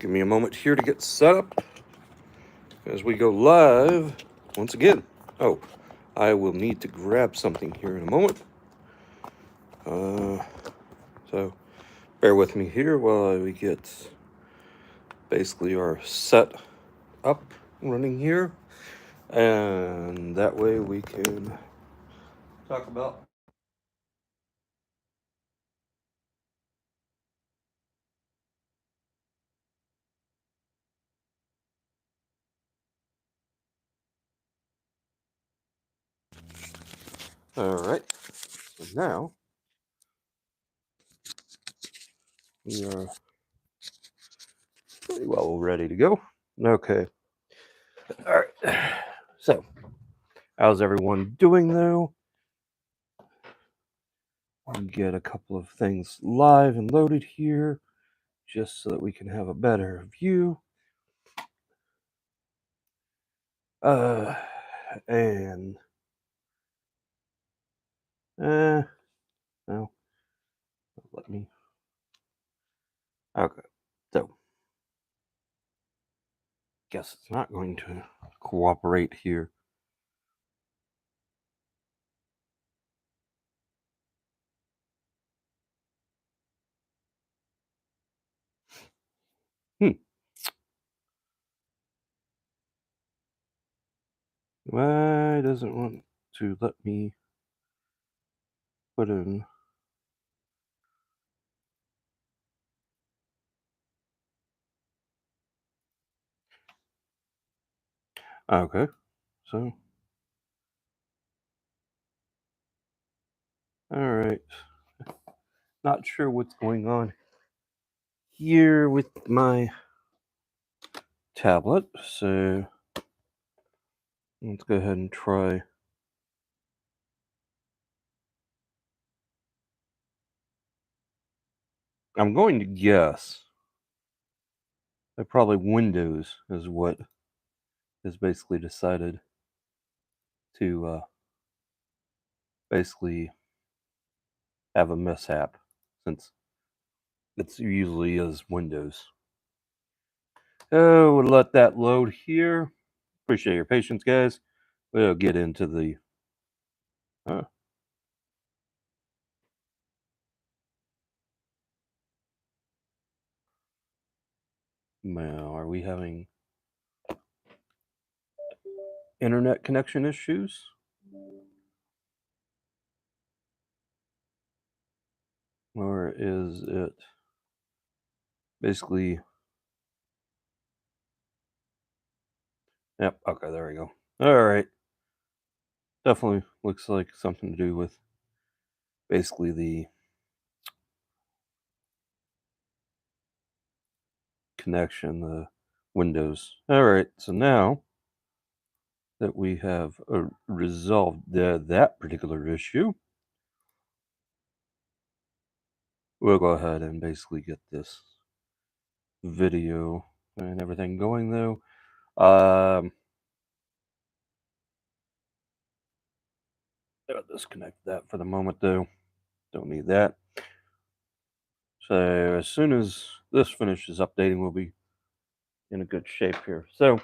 Give me a moment here to get set up as we go live once again. Oh, I will need to grab something here in a moment. So bear with me here while we get basically our set up running here. And that way we can talk about all right. So now we are pretty well ready to go. Okay. All right. So, how's everyone doing though? I'll get a couple of things live and loaded here just so that we can have a better view. And no, let me. Okay, so guess it's not going to cooperate here. Why doesn't want to let me put in? Okay, so all right. Not sure what's going on here with my tablet, so let's go ahead and try. I'm going to guess that probably Windows is what has basically decided to basically have a mishap, since it usually is Windows. Oh, we'll let that load here. Appreciate your patience, guys. We'll get into the. Now, are we having internet connection issues? Or is it basically. Yep, okay, there we go. All right. Definitely looks like something to do with basically the connection, the Windows. All right, so now that we have resolved that particular issue, we'll go ahead and basically get this video and everything going though. I'll disconnect that for the moment though. Don't need that. So as soon as this finishes updating, we'll be in a good shape here. So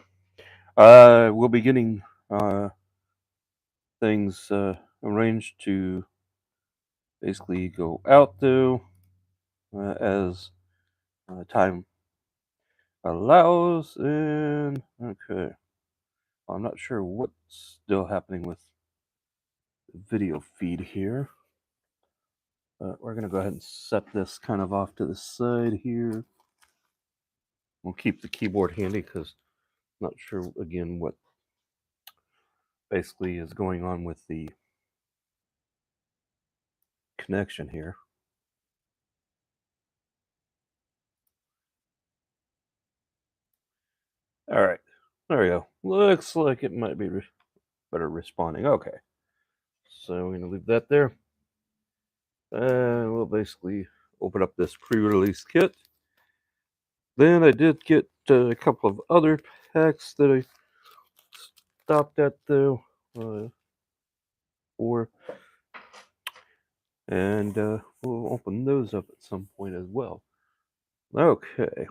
we'll be getting things arranged to basically go out though as time allows. And okay, I'm not sure what's still happening with the video feed here. We're going to go ahead and set this kind of off to the side here. We'll keep the keyboard handy because I'm not sure again what basically is going on with the connection here. All right, there we go. Looks like it might be better responding. Okay, so we're going to leave that there. And we'll basically open up this pre-release kit. Then I did get a couple of other packs that I stopped at though, and we'll open those up at some point as well. Okay,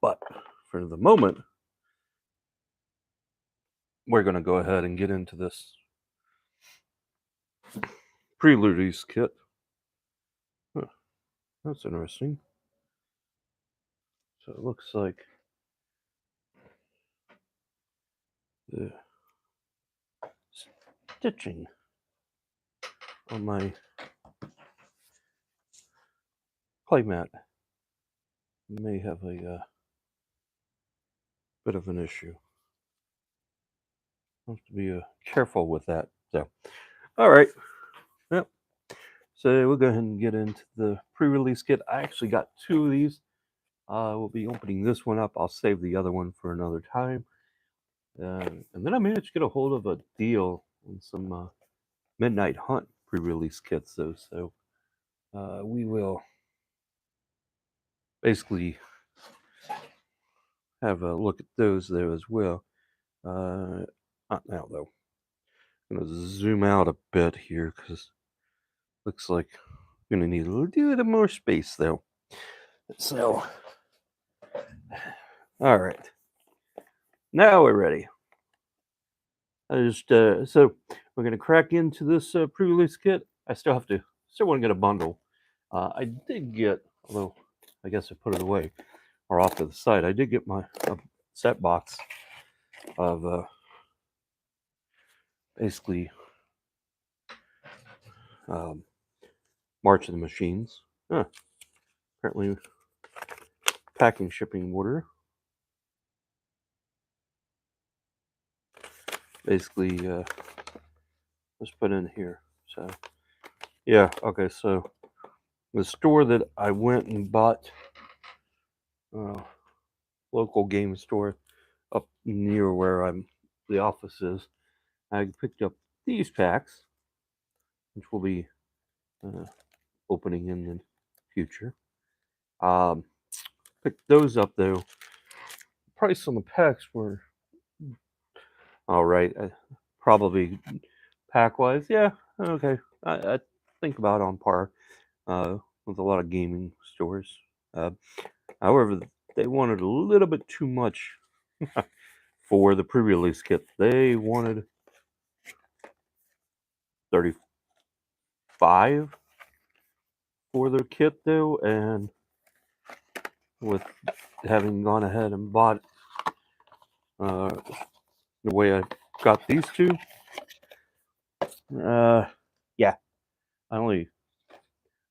But for the moment, we're going to go ahead and get into this Prerelease kit. Huh, that's interesting. So it looks like the stitching on my playmat may have a bit of an issue. I have to be careful with that. So, all right. Yep. So we'll go ahead and get into the pre-release kit. I actually got 2 of these. We'll be opening this one up. I'll save the other one for another time. And then I managed to get a hold of a deal on some Midnight Hunt pre-release kits, though. So we will basically have a look at those there as well. Not now, though. I'm going to zoom out a bit here because looks like I'm going to need a little more space, though. So, all right. Now we're ready. So we're going to crack into this pre-release kit. I still want to get a bundle. I did get, although I guess I put it away or off to the side. I did get my set box of basically March of the Machines. Apparently, packing shipping order. Basically, let's put in here. So, yeah, okay. So the store that I went and bought, local game store up near where the office is, I picked up these packs, which will be opening in the future. Picked those up though. Price on the packs were all right. Probably pack wise, yeah, okay. I think about on par with a lot of gaming stores. However, they wanted a little bit too much for the pre-release kit. They wanted 35 for their kit though, and with having gone ahead and bought the way I got these 2, yeah,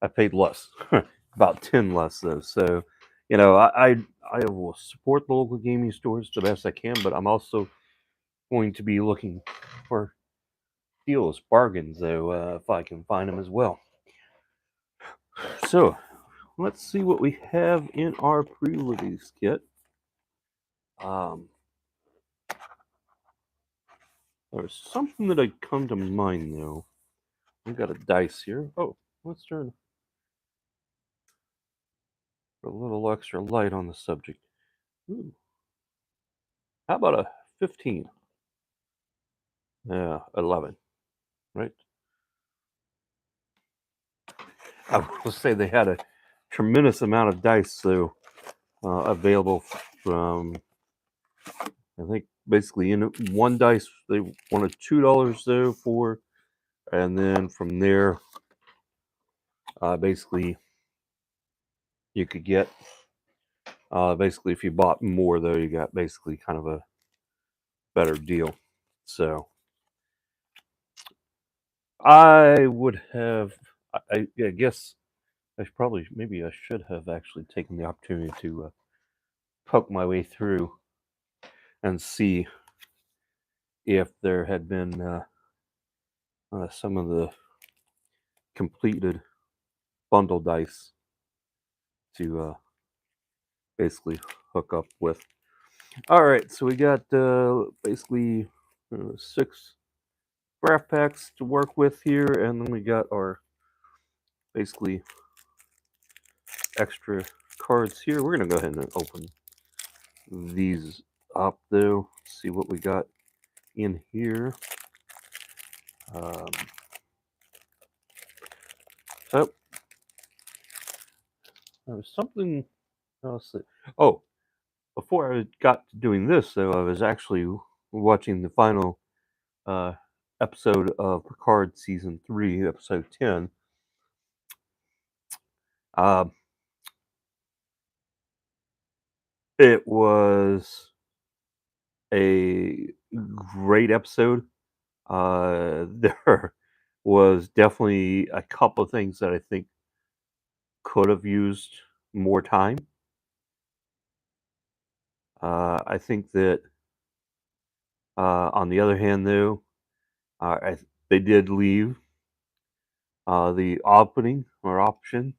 I paid less, about 10 less though. So, I will support the local gaming stores the best I can, but I'm also going to be looking for deals, bargains though, if I can find them as well. So, let's see what we have in our pre-release kit. There's something that had come to mind though. We got a dice here. Oh, let's turn a little extra light on the subject. Ooh. How about a 15? Yeah, 11. Right? I will say they had a tremendous amount of dice so available from, I think, basically in one dice they wanted $2 though for, and then from there, basically you could get, basically if you bought more though, you got basically kind of a better deal. So I would have, I guess maybe I should have actually taken the opportunity to poke my way through and see if there had been some of the completed bundle dice to basically hook up with. All right, so we got basically 6 draft packs to work with here, and then we got our basically extra cards here. We're gonna go ahead and open these up though, see what we got in here. So there was something else. Oh, before I got to doing this, though, I was actually watching the final episode of Picard Season 3, Episode 10. It was a great episode. There was definitely a couple of things that I think could have used more time. I think that, on the other hand, though, they did leave the opening or option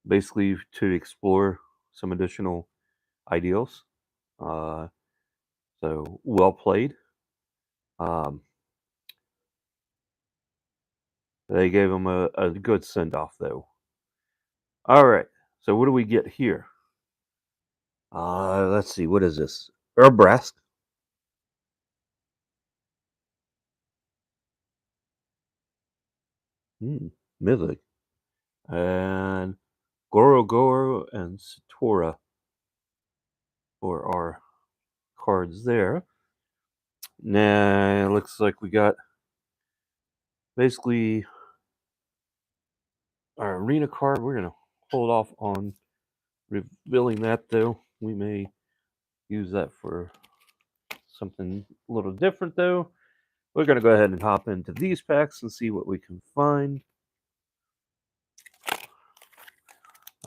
basically to explore some additional ideals. Uh, so well played. Um, they gave him a good send off, though. All right. So what do we get here? Let's see. What is this? Urbrask. Mythic. And Goro Goro and Satora for our cards there. Nah, looks like we got basically our arena card. We're going to hold off on revealing that, though. We may use that for something a little different, though. We're going to go ahead and hop into these packs and see what we can find.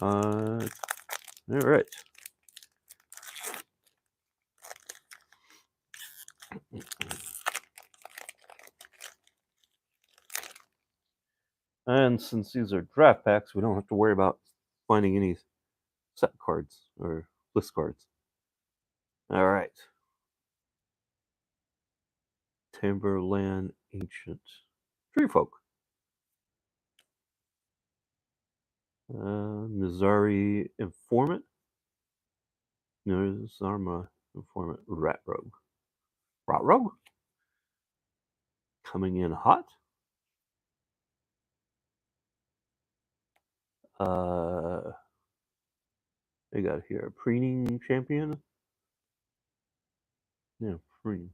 All right. And since these are draft packs, we don't have to worry about finding any set cards or list cards. All right. Timberland Ancient Treefolk. Nizari Informant. Nizarma Informant. Rat Rogue. Rat Rogue? Coming in hot. They got here a preening champion. Yeah, preening.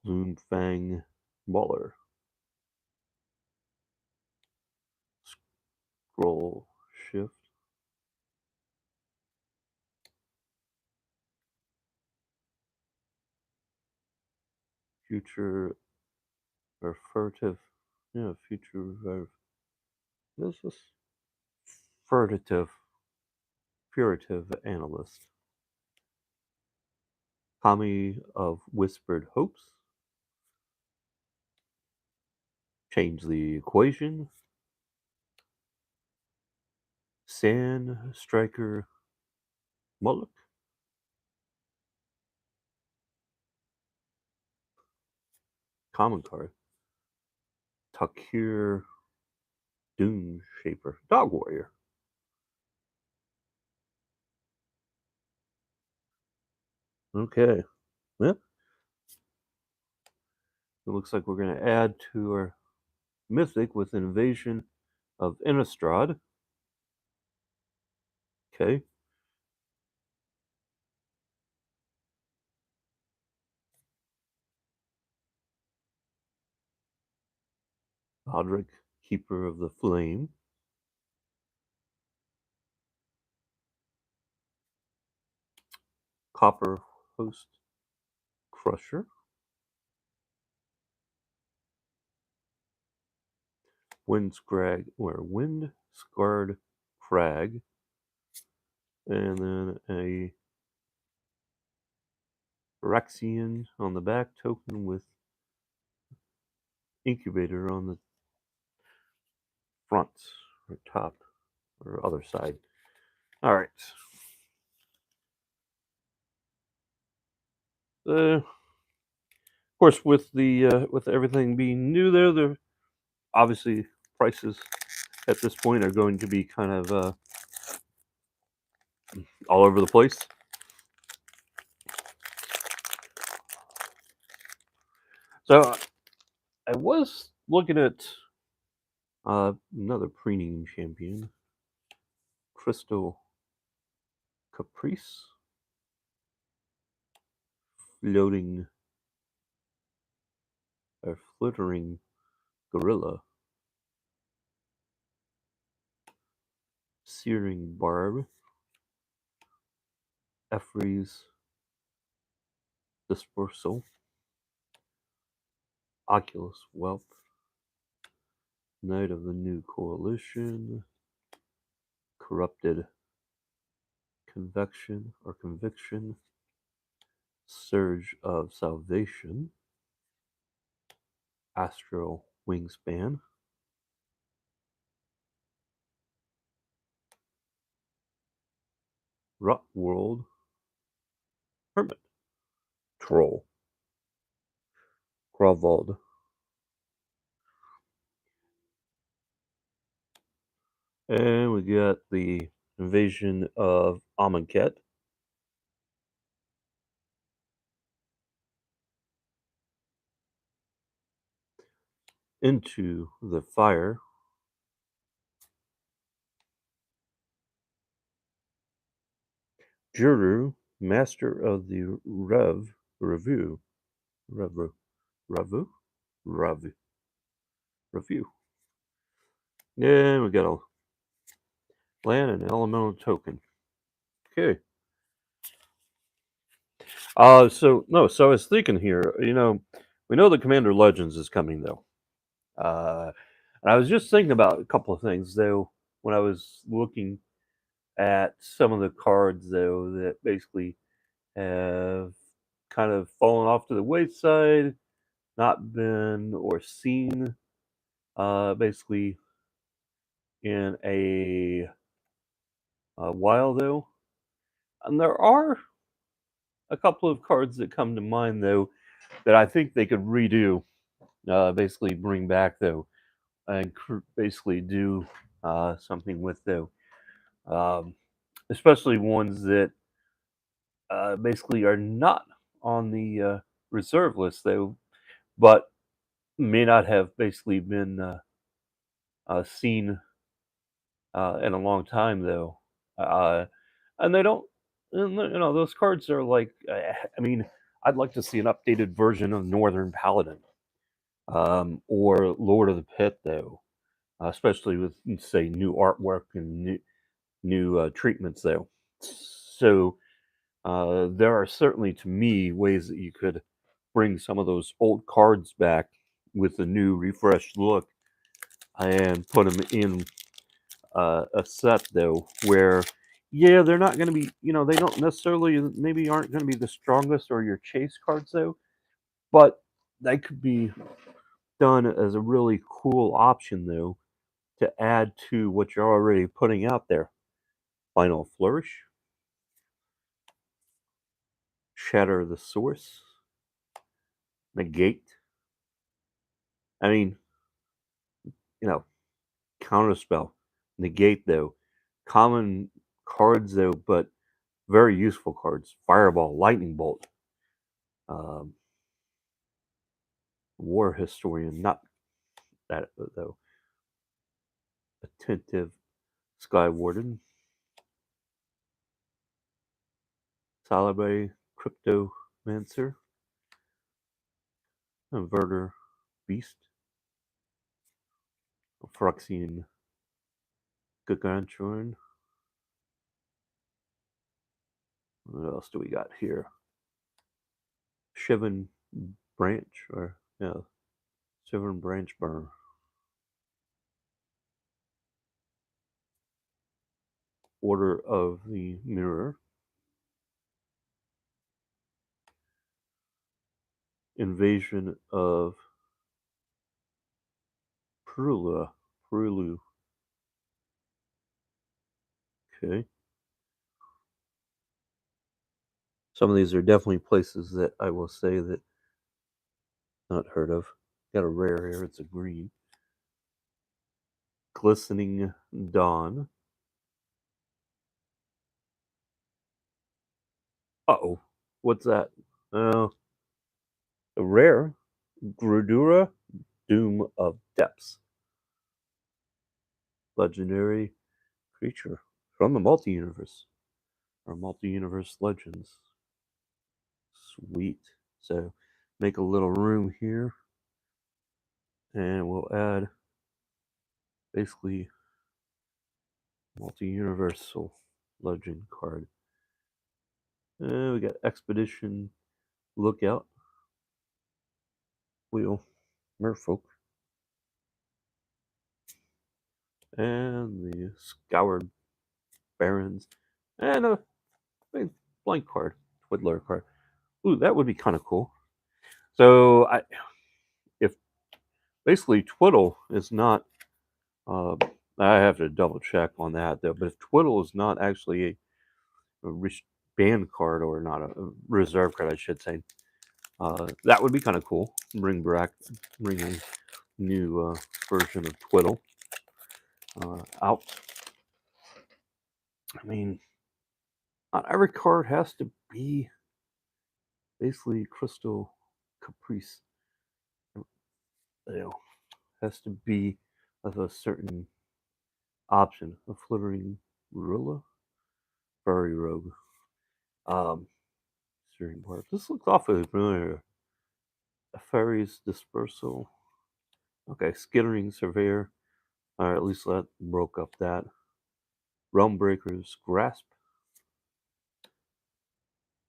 Zoonfang Waller. Scroll Shift. Future or furtive. Yeah, future. This is furtive. Furtive analyst. Kami of Whispered Hopes. Change the equation. Sand Striker Mullock. Common card. Takir Dune Shaper. Dog Warrior. Okay. Yep. It looks like we're going to add to our Mythic with Invasion of Innistrad. Okay. Podrick, Keeper of the Flame. Copper Host Crusher. Wind Scarred Crag. And then a Phyrexian on the back token with Incubator on the front or top or other side. All right. Of course, with everything being new, there obviously prices at this point are going to be kind of all over the place. So I was looking at another preening champion. Crystal Caprice. Floating or Flittering Gorilla. Searing Barb. Ephraim's Dispersal. Oculus Whelp. Knight of the New Coalition. Corrupted Convection or Conviction. Surge of Salvation. Astral Wingspan. Rot World. Hermit. Troll. Gravald. And we got the Invasion of Amonkhet. Into the Fire. Juru, Master of the Review. Yeah, we got a land and elemental token. Okay. So I was thinking here, we know the Commander Legends is coming though. And I was just thinking about a couple of things though when I was looking at some of the cards though that basically have kind of fallen off to the wayside, not been or seen basically in a while though. And there are a couple of cards that come to mind though that I think they could redo, basically bring back though, and basically do something with though, especially ones that basically are not on the reserve list though, but may not have basically been seen in a long time though, and they don't. And, those cards are like, I mean, I'd like to see an updated version of Northern Paladin, or Lord of the Pit though, especially with say new artwork and new treatments though. So there are certainly, to me, ways that you could bring some of those old cards back with a new, refreshed look and put them in a set, though, where, yeah, they're not going to be, they don't necessarily, maybe aren't going to be the strongest or your chase cards, though, but they could be done as a really cool option, though, to add to what you're already putting out there. Final Flourish. Shatter the Source. Negate. I mean, Counterspell. Negate, though. Common cards, though, but very useful cards. Fireball, Lightning Bolt. Um, War Historian, not that, though. Attentive Sky Warden. Salabay, Cryptomancer. Inverter Beast. Phyrexian Gargantuan. What else do we got here? Shivan Branch, or yeah, Shivan Branch Burn. Order of the Mirror. Invasion of Peru. Okay. Some of these are definitely places that I will say that not heard of. Got a rare here. It's a green. Glistening Dawn. Uh-oh. What's that? A rare. Grudura. Doom of Depths. Legendary creature. from the multi-universe, or multi-universe legends. Sweet. So make a little room here, and we'll add basically multi-universal legend card. And we got Expedition Lookout, Wheel, Merfolk, and the Scoured Barons, and a blank card, Twiddler card. Ooh, that would be kind of cool. So if basically Twiddle is not, I have to double check on that though. But if Twiddle is not actually a banned card, or not a reserve card, I should say, that would be kind of cool. Bring a new version of Twiddle out. I mean, not every card has to be basically Crystal Caprice. Has to be of a certain option. A Flittering Rula, Furry Rogue. Steering Part. This looks awfully familiar. A Fairy's Dispersal. Okay, Skittering Surveyor. Or at least that broke up that. Realm Breaker's Grasp.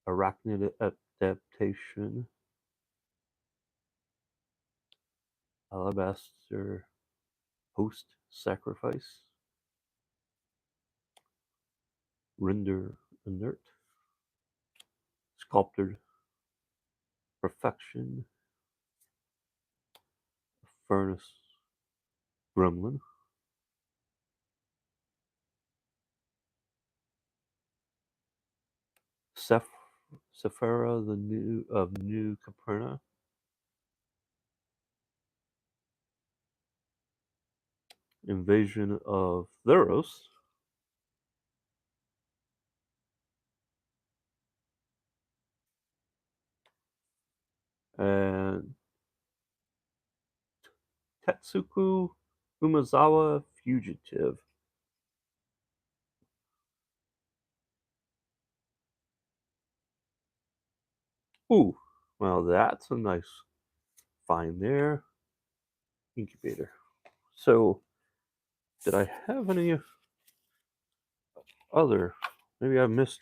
Arachnid Adaptation. Alabaster Host Sacrifice. Render Inert. Sculpted Perfection. Furnace Gremlin. Sephira the New Caperna. Invasion of Theros. And Tetsuku Umazawa Fugitive. Ooh, well, that's a nice find there. Incubator. So, did I have any other? Maybe I missed.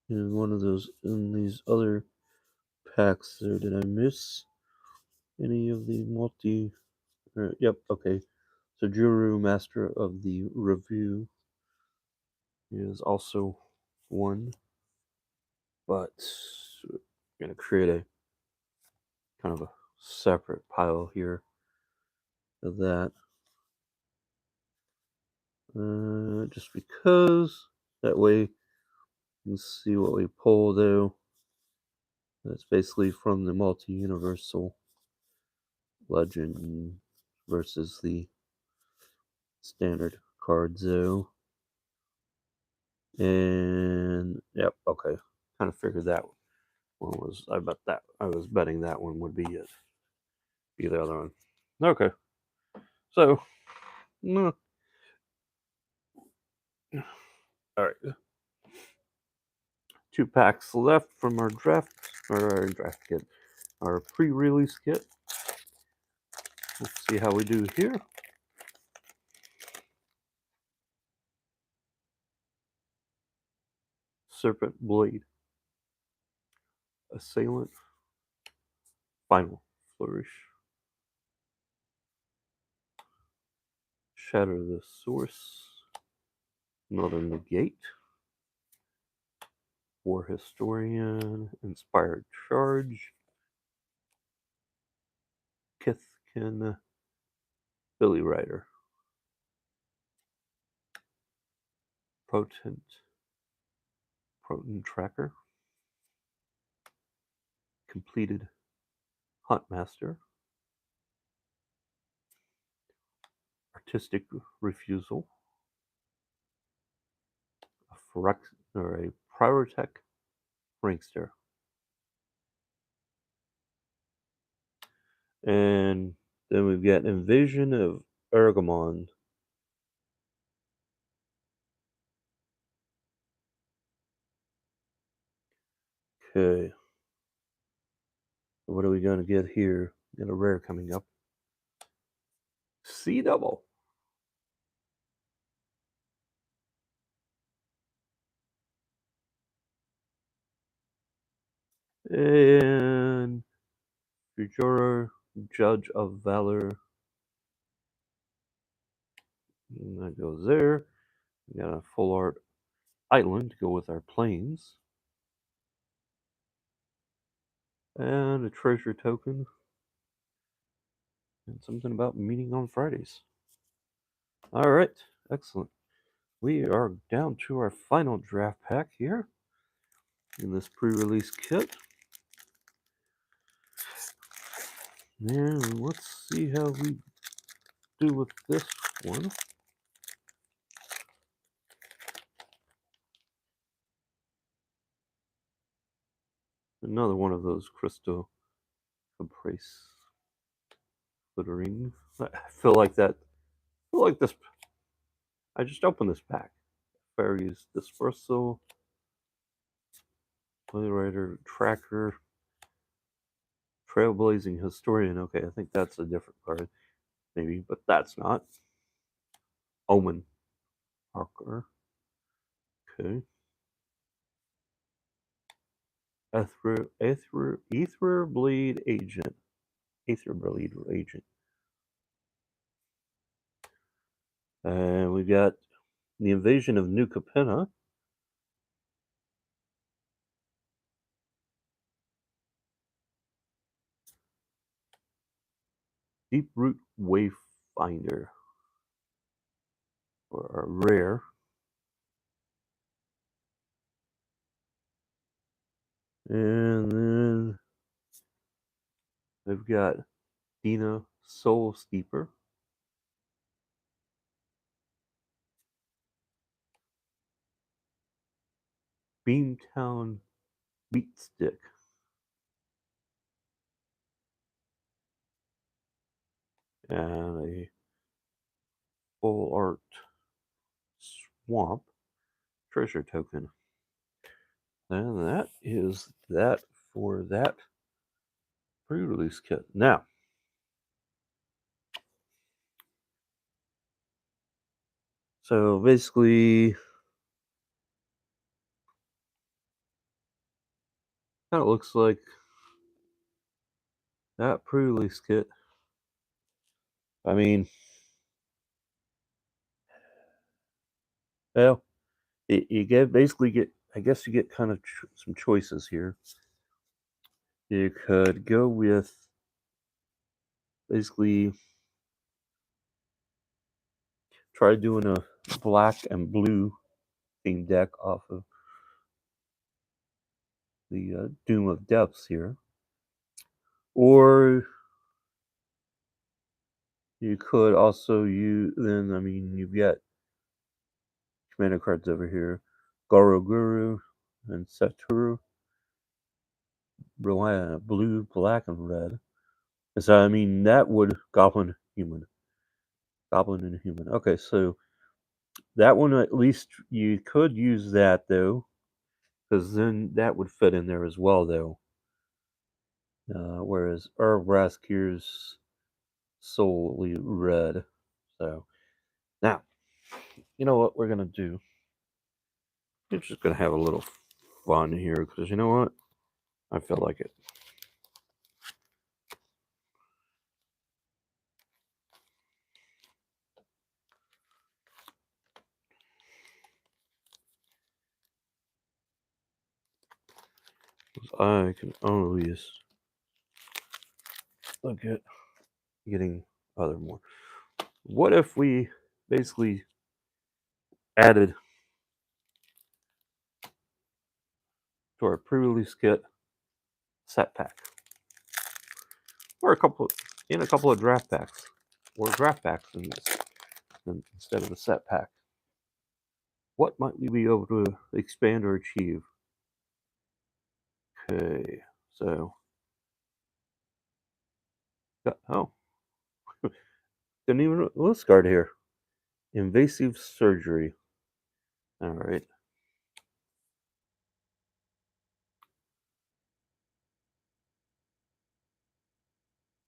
In one of those, in these other packs there, did I miss any of the multi? Yep. Okay. So Juru, Master of the Review, is also one, but I'm gonna create a kind of a separate pile here of that, just because that way you can see what we pull though. That's basically from the multi-universal legend versus the standard cards though. And yep, okay. Kind of figured that one was. I was betting that one would be it. Be the other one. Okay. So, all right. 2 packs left from our draft kit, our pre-release kit. Let's see how we do here. Serpent Blade, Assailant, Final Flourish, Shatter the Source, Another Negate, War Historian, Inspired Charge, Kithkin, Billy Rider, Potent Tracker, Completed Huntmaster, Artistic Refusal, a Pyrotech Prankster, And then we've got Invasion of Ergamon. Okay. What are we going to get here? Got a rare coming up. Sea Double. And Fujura, Judge of Valor. And that goes there. We got a full art island to go with our planes. And a treasure token. And something about meeting on Fridays. All right, excellent. We are down to our final draft pack here in this pre-release kit. And let's see how we do with this one. Another one of those crystal caprice glittering. I feel like that. I feel like this. I just opened this pack. Fairies Dispersal, Playwriter Tracker, Trailblazing Historian. Okay, I think that's a different card, maybe, but that's not. Omen Harker. Okay. Ether Bleed Agent. Ether Bleed Agent. And we got the Invasion of New Capenna. Deep Root Wayfinder. Or a rare. And then they've got Dina Soul Steeper. Beamtown Beatstick. And a full art swamp treasure token. And that is that for that pre-release kit. Now, so basically, kind of looks like that pre-release kit. I mean, well, you get basically get. I guess you get kind of some choices here. You could go with basically try doing a black and blue themed deck off of the Doom of Depths here, or you could also use. Then I mean, you've got commander cards over here, Goro Guru and Satoru. Rely on blue, black, and red. So I mean that would goblin and human. Okay, so that one at least you could use that though, because then that would fit in there as well though. Whereas Raskir's solely red. So now, you know what we're gonna do? We're just gonna have a little fun here because you know what? I feel like it. I can always look at getting other more. What if we basically added to our pre-release kit set pack, or a couple of draft packs, or draft packs in this instead of a set pack? What might we be able to expand or achieve? Okay, so Oh, didn't even list card here. Invasive surgery. All right.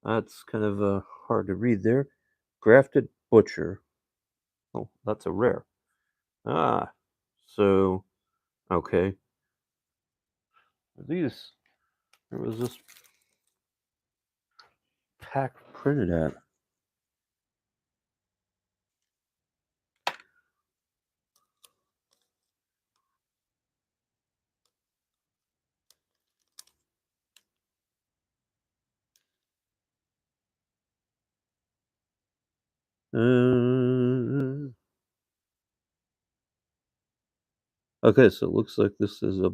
That's kind of hard to read there. Grafted butcher. Oh, that's a rare. Ah, so okay. These. Where was this pack printed at? Okay, so it looks like this is a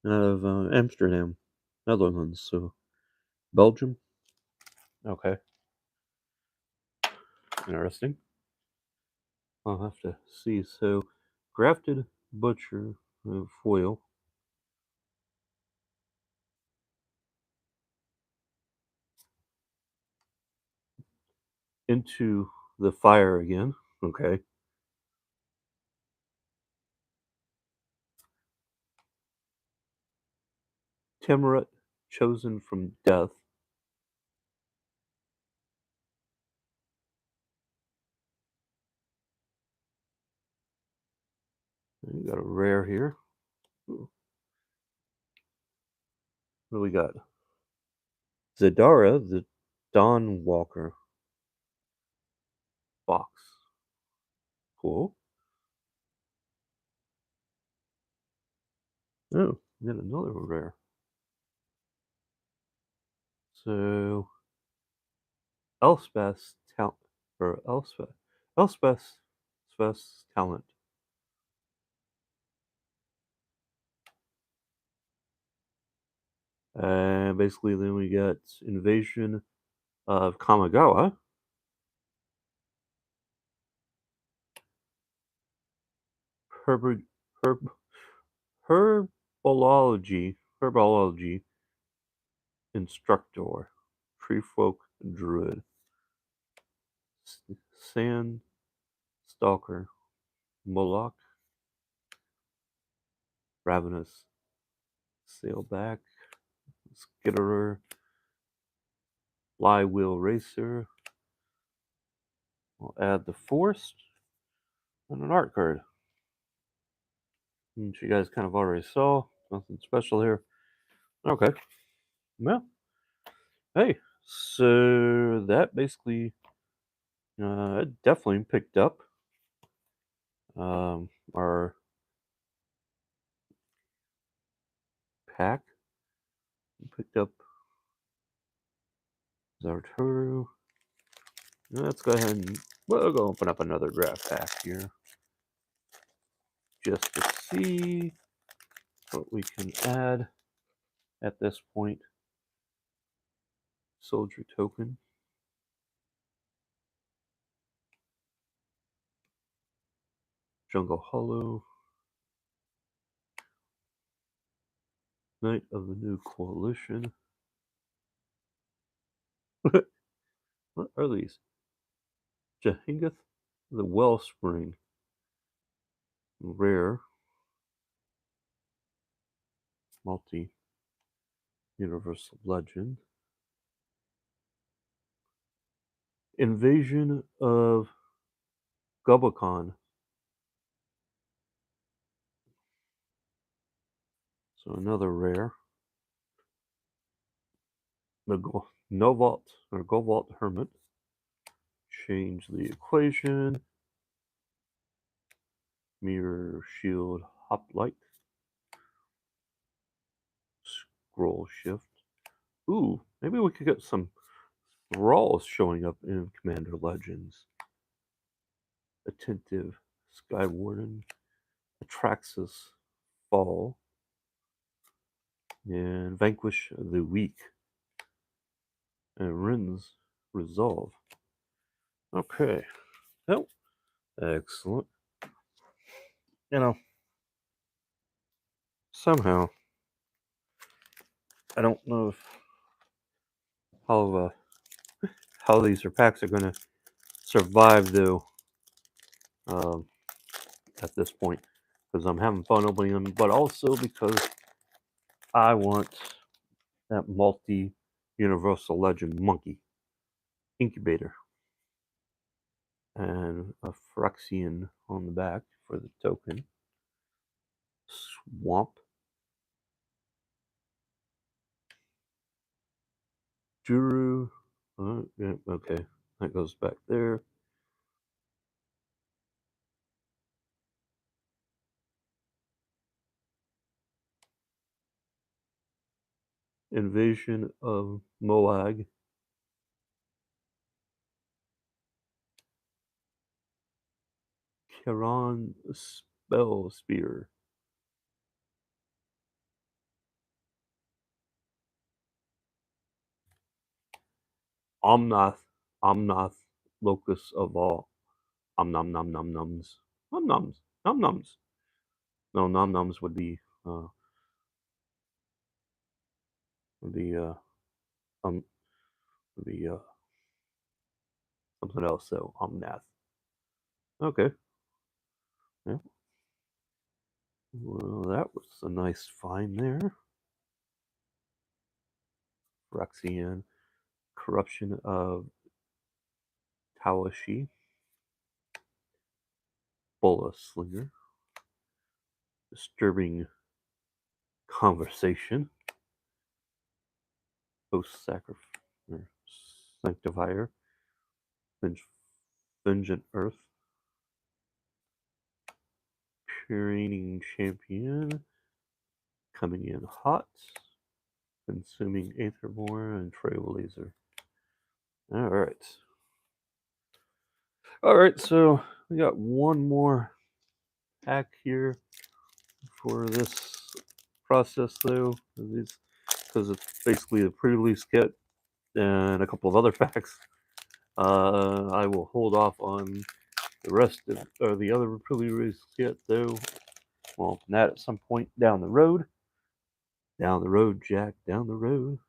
out of Amsterdam, Netherlands. So Belgium. Okay, interesting. I'll have to see. So grafted butcher foil into the fire again. Okay. Tamaret chosen from death. We got a rare here. What do we got? Zadara, the Dawn Walker box. Cool. Oh, yet another rare. So Elspeth's talent or Elspeth's talent. And basically then we got invasion of Kamigawa. Herb, herb, herbology instructor, tree folk druid, sand stalker, Moloch, ravenous sailback, skitterer, fly wheel racer. We'll add the forest and an art card, which you guys kind of already saw. Nothing special here. Okay. Well, hey, so that basically definitely picked up our pack. Picked up Zarturu. Let's go ahead and we'll go open up another draft pack here just to see what we can add at this point. Soldier token. Jungle Hollow. Knight of the New Coalition. What are these? Jahingath the Wellspring. Rare. Multi Universal Legend. Invasion of Gobakon. So another rare. The Novalt or Govalt Hermit. Change the equation. Mirror Shield Hoplite. Scroll Shift. Ooh, maybe we could get some thralls showing up in Commander Legends. Attentive Sky Warden. Atraxis Fall. And Vanquish the Weak. And Rin's Resolve. Okay. Oh, excellent. You know, somehow, I don't know if how how these packs are going to survive, though, at this point, because I'm having fun opening them, but also because I want that multi-universal legend monkey incubator and a Phyrexian on the back for the token. Swamp. Juru. Yeah, okay, that goes back there. Invasion of Moag. Charon Spell Spear. Omnath, locus of all. Nom nom nom noms. Nom noms. Nom noms. No, nom noms would be would be uh um would be something else. So Omnath. Okay. Yeah. Well, that was a nice find there. Phyrexian. Corruption of Tawashi. Bola Slinger. Disturbing Conversation. Post Sanctifier. Vengeant Earth. Purinating Champion. Coming in hot. Consuming Aetherborn and Trailblazer. Alright. Alright, so we got one more pack here for this process, though. Because it's basically the pre-release kit and a couple of other packs. I will hold off on the rest of or the other pre-release kit, though. We'll open that at some point down the road. Down the road, Jack. Down the road.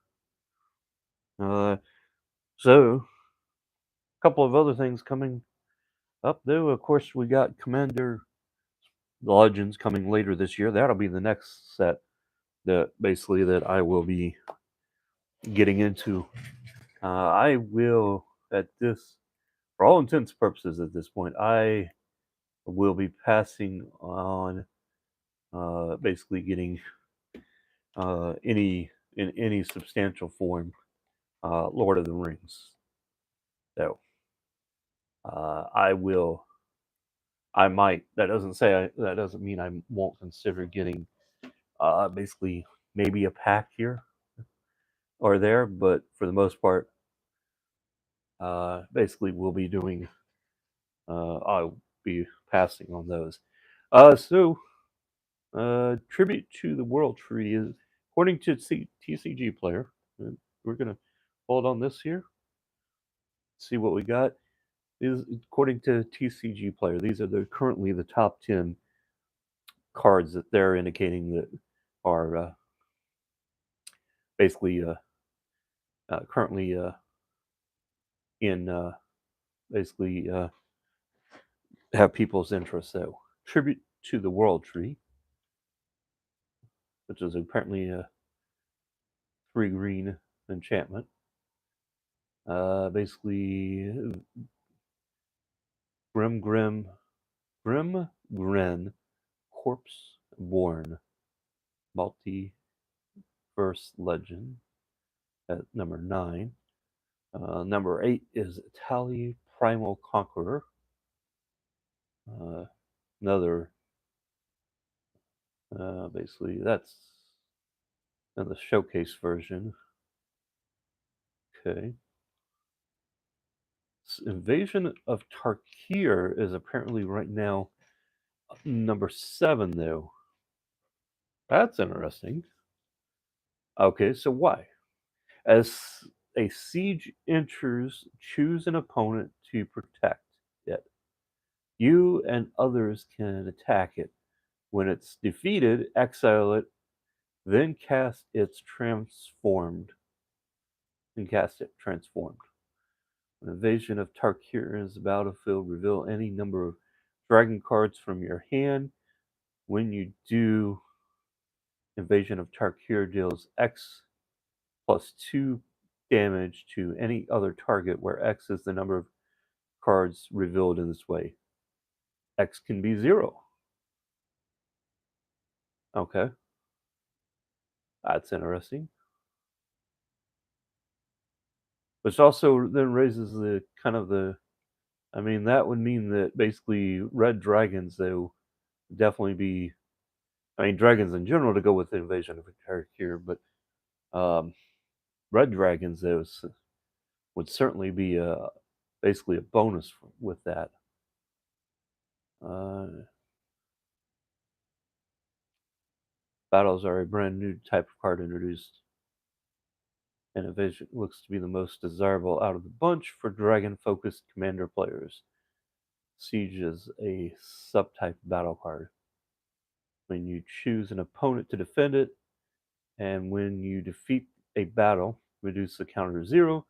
So, a couple of other things coming up, though. Of course, we got Commander Legends coming later this year. That'll be the next set that basically that I will be getting into. I will at this, for all intents and purposes, at this point, I will be passing on basically getting in any substantial form Lord of the Rings. So I will. I might. That doesn't mean I won't consider getting basically maybe a pack here or there, but for the most part, basically we'll be doing. I'll be passing on those. So tribute to the World Tree is according to TCG Player. We're gonna hold on this here. See what we got. Is according to TCG Player. These are currently the top 10 cards that they're indicating that are basically currently in basically have people's interest. So tribute to the World Tree, which is apparently a 3 green enchantment. Basically Grim Gren Corpse Born Multiverse Legend at number 9. Number 8 is Tali Primal Conqueror. Another, basically, that's in the showcase version. Okay. Invasion of Tarkir is apparently right now number 7, though. That's interesting. Okay, so why? As a siege enters, choose an opponent to protect it. You and others can attack it. When it's defeated, exile it, then cast it transformed. An invasion of Tarkir is a battlefield. Reveal any number of dragon cards from your hand. When you do, invasion of Tarkir deals X plus 2 damage to any other target where X is the number of cards revealed in this way. X can be 0. Okay. That's interesting. Which also then raises the kind of the. I mean, that would mean that basically red dragons, though, definitely be. I mean, dragons in general to go with the invasion of Tarkir, but um, red dragons, though, would certainly be basically a bonus with that. Battles are a brand new type of card introduced. Innovation looks to be the most desirable out of the bunch for dragon-focused commander players. Siege is a subtype battle card. When you choose an opponent to defend it, and when you defeat a battle, reduce the counter to 0,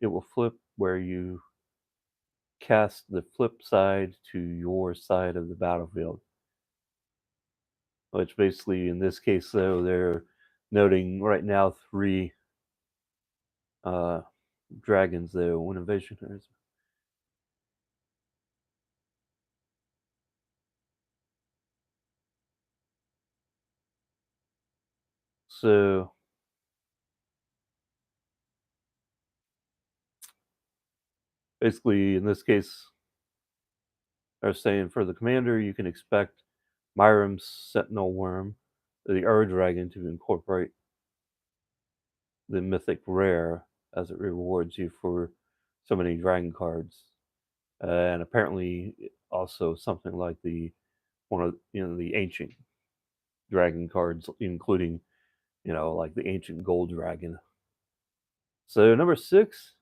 it will flip where you cast the flip side to your side of the battlefield. Which basically, in this case, though, they're noting right now 3 dragons, though, when invasion is. So basically, in this case, they're saying for the commander, you can expect Myram's Sentinel Worm, the Ur Dragon, to incorporate the mythic rare as it rewards you for so many dragon cards, and apparently also something like the one of the ancient dragon cards, including like the ancient gold dragon. So number 6,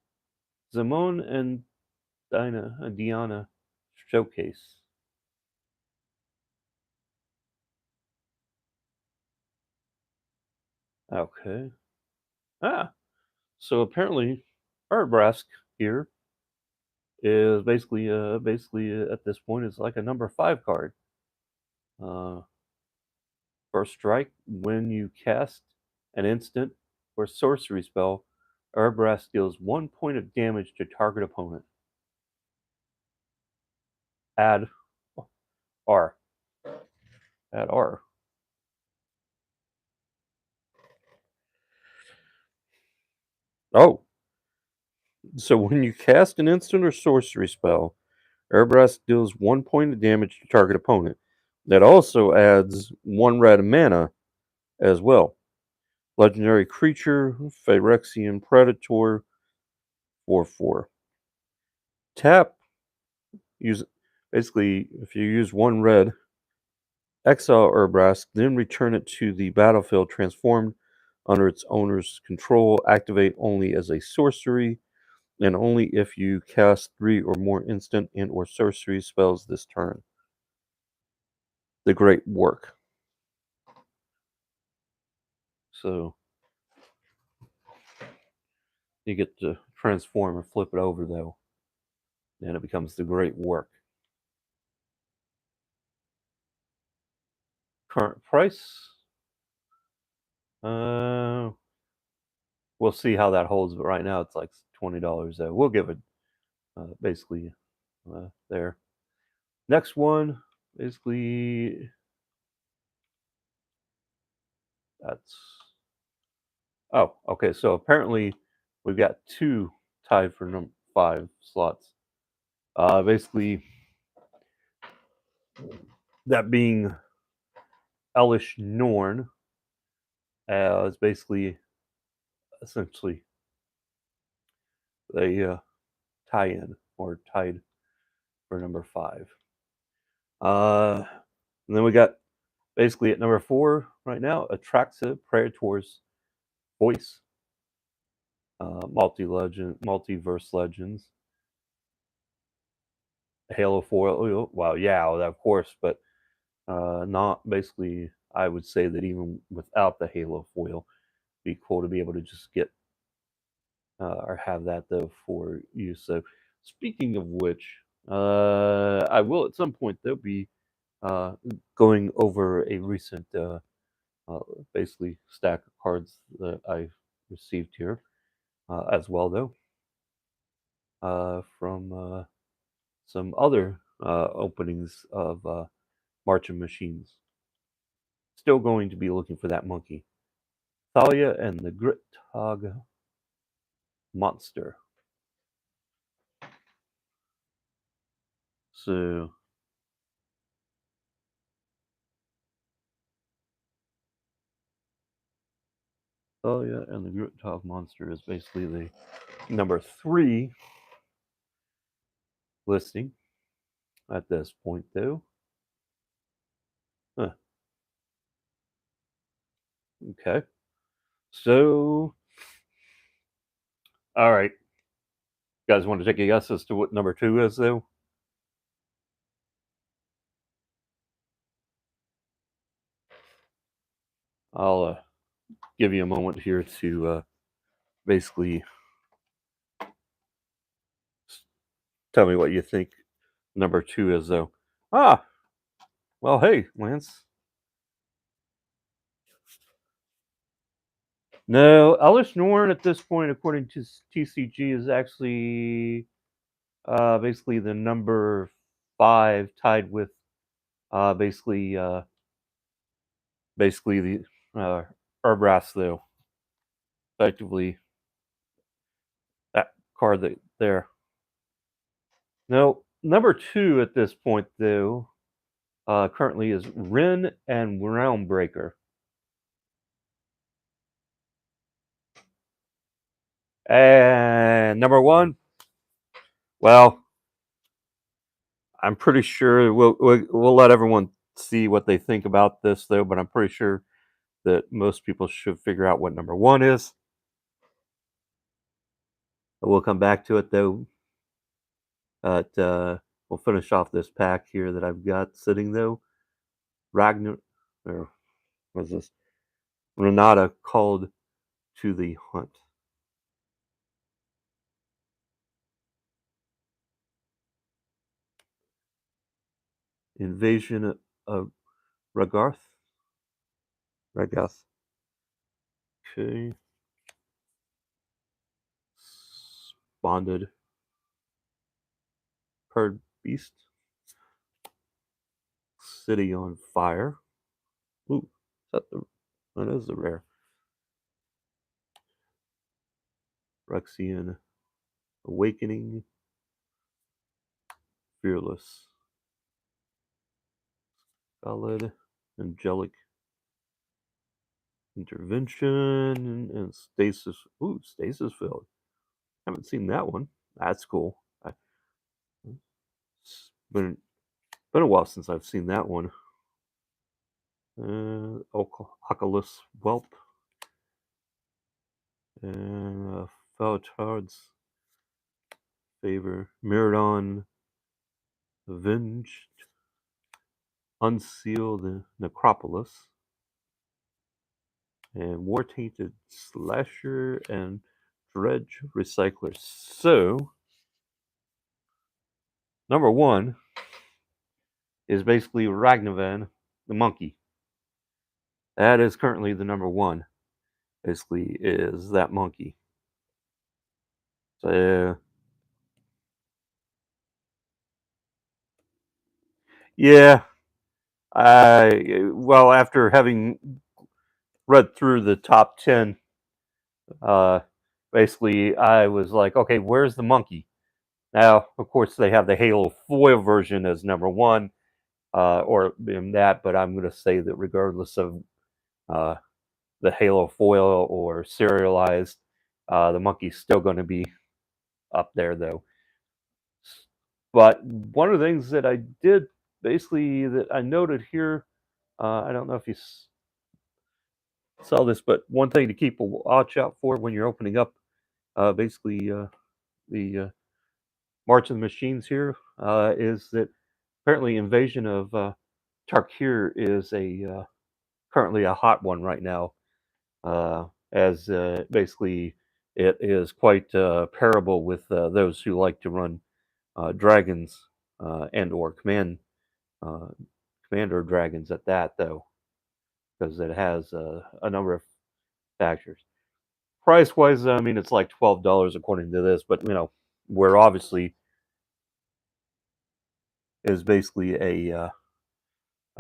Zamon and Diana Showcase. Okay. So apparently, Arbrask here is basically at this point is like a number 5 card. First strike, when you cast an instant or sorcery spell, Arbrask deals 1 point of damage to target opponent. Add R. Add R. Oh, so when you cast an instant or sorcery spell, Arbrask deals 1 point of damage to target opponent. That also adds 1 red mana as well. Legendary creature, Phyrexian Predator, 4/4. Tap, use basically, if you use 1 red, exile Urbrask, then return it to the battlefield transformed under its owner's control. Activate only as a sorcery, and only if you cast 3 or more instant and or sorcery spells this turn. The great work. So you get to transform and flip it over, though, and it becomes the great work. Current price. We'll see how that holds, but right now it's like $20. We'll give it basically there. Next one, basically, that's. Oh, okay. So apparently, we've got 2 tied for number 5 slots. Basically, that being Elish Norn is basically essentially a tie-in or tied for number 5. And then we got basically at number 4 right now, Atraxa Predator's Voice. Multiverse Legends. Halo foil. Well, yeah, of course, but not basically. I would say that even without the Halo foil, it'd be cool to be able to just get or have that though for you. So speaking of which, I will at some point though be uh, going over a recent uh, basically stack of cards that I received here as well though from some other openings of Marching Machines. Still going to be looking for that monkey. Thalia and the Grittog monster. So Thalia and the Grittog monster is basically the number 3 listing at this point, though. Huh. Okay. So, all right. You guys want to take a guess as to what number 2 is, though? I'll give you a moment here to basically tell me what you think number 2 is, though. Ah, well, hey, Lance. No, Elish Norn at this point, according to TCG, is actually basically the number 5, tied with uh, basically uh, basically the Herbras, though. Effectively, that card that there. No, number 2 at this point, though, currently is Rin and Realmbreaker. And number 1, well, I'm pretty sure we'll let everyone see what they think about this, though, but I'm pretty sure that most people should figure out what number 1 is. We'll come back to it, though. But we'll finish off this pack here that I've got sitting, though. Ragnar, or what's this? Renata called to the hunt. Invasion of Ragarth. Ragath. Okay. Bonded. Card Beast. City on Fire. Ooh, that is the rare. Rexian Awakening. Fearless. Solid. Angelic Intervention and Stasis. Ooh, Stasis Field. Haven't seen that one. That's cool. It's been a while since I've seen that one. Oculus Whelp. And Feltard's Favor. Miradon Avenged. Unseal the Necropolis. And War Tainted Slasher and Dredge Recycler. So, number 1 is basically Ragnavan, the monkey. That is currently the number 1. Basically, is that monkey. So, yeah, after having read through the top 10, basically, I was like, okay, where's the monkey? Now, of course, they have the Halo foil version as number 1, or in that, but I'm going to say that regardless of uh, the Halo foil or serialized, the monkey's still going to be up there, though. But one of the things that I did basically that I noted here, I don't know if you saw this, but one thing to keep a watch out for when you're opening up basically the March of the Machines here is that apparently Invasion of Tarkir is a currently a hot one right now, as basically it is quite parable with those who like to run dragons and or uh, commander dragons at that, though, because it has a number of factors. Price wise, I mean, it's like $12 according to this, but we're obviously is basically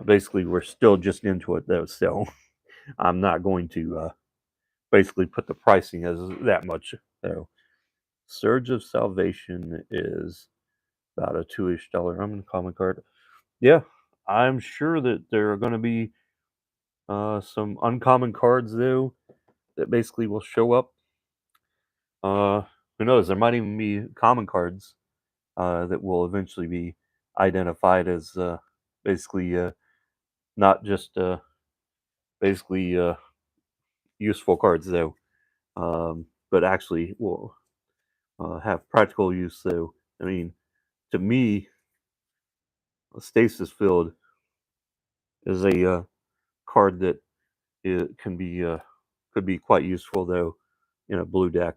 basically we're still just into it though, so I'm not going to basically put the pricing as that much. So Surge of Salvation is about a two-ish dollar. I'm gonna common card. Yeah, I'm sure that there are going to be some uncommon cards though that basically will show up. Uh, who knows? There might even be common cards that will eventually be identified as basically not just basically useful cards though, but actually will have practical use. So I mean, to me, a Stasis Field is a card that it can be could be quite useful though in a blue deck,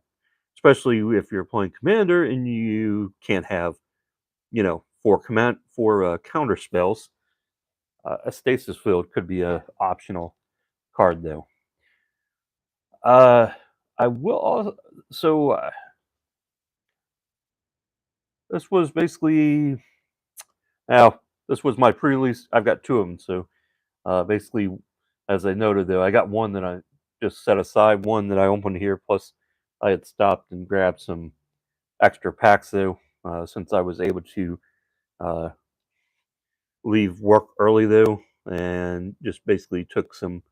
especially if you're playing Commander and you can't have for counter spells. A Stasis Field could be a optional card though. Uh, I will also so this was basically now this was my pre-release. I've got two of them, so basically, as I noted though, I got one that I just set aside, one that I opened here. Plus, I had stopped and grabbed some extra packs though, since I was able to uh, leave work early though, and just basically took some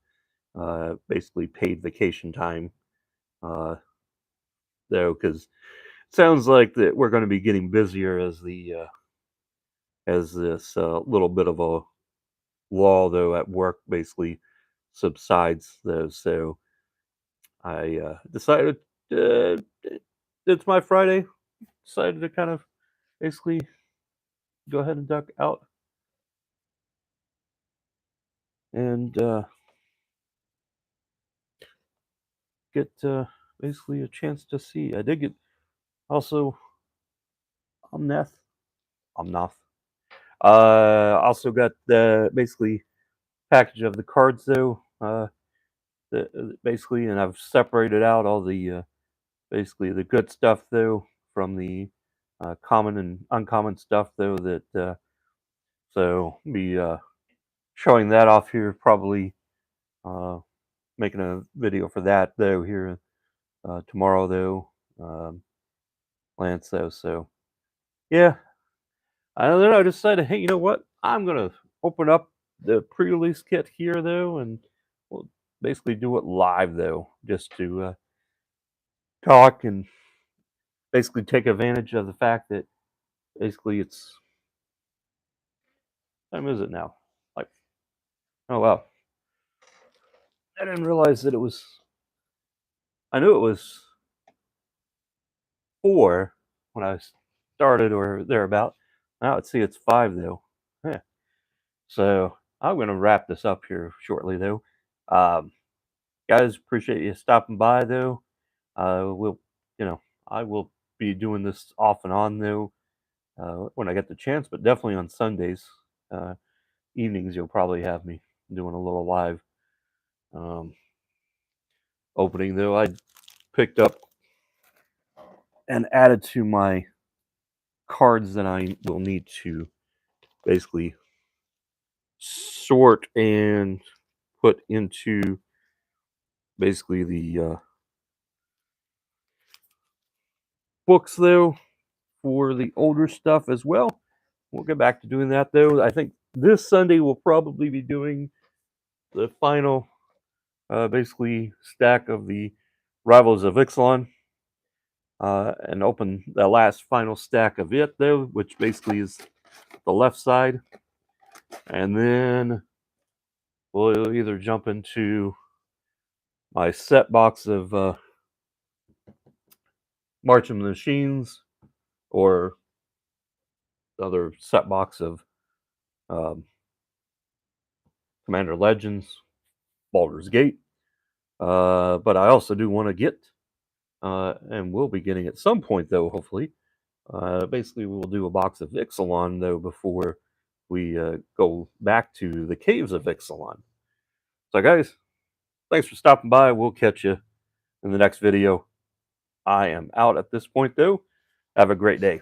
basically paid vacation time uh, though, because it sounds like that we're going to be getting busier as the as this little bit of a lull though at work basically subsides though. So I decided uh, it's my Friday. Decided to kind of basically go ahead and duck out and get basically a chance to see. I did get also Omnath. Omnath. Also got the basically package of the cards though. Basically, and I've separated out all the basically the good stuff though from the common and uncommon stuff though that so be showing that off here probably uh, making a video for that though here tomorrow though Lance though. So yeah, I don't know. I decided, hey, you know what, I'm gonna open up the pre-release kit here though, and we'll basically do it live though, just to talk and basically take advantage of the fact that basically it's time is it now, like, oh wow, I didn't realize that it was, I knew it was 4 when I started or thereabout. Now let's see, it's 5 though. Yeah. So I'm gonna wrap this up here shortly though. Um, Guys, appreciate you stopping by though. We'll, I will be doing this off and on though when I get the chance, but definitely on Sundays evenings you'll probably have me doing a little live um, opening though. I picked up and added to my cards that I will need to basically sort and put into basically the books though for the older stuff as well. We'll get back to doing that though. I think this Sunday we'll probably be doing the final basically stack of the Rivals of Ixalan and open the last final stack of it though, which basically is the left side. And then we'll either jump into my set box of March of the Machines or the other set box of um, Commander Legends, Baldur's Gate. But I also do want to get and we'll be getting at some point, though, hopefully. Basically, we'll do a box of Ixalan, though, before we go back to the caves of Ixalan. So, guys, thanks for stopping by. We'll catch you in the next video. I am out at this point, though. Have a great day.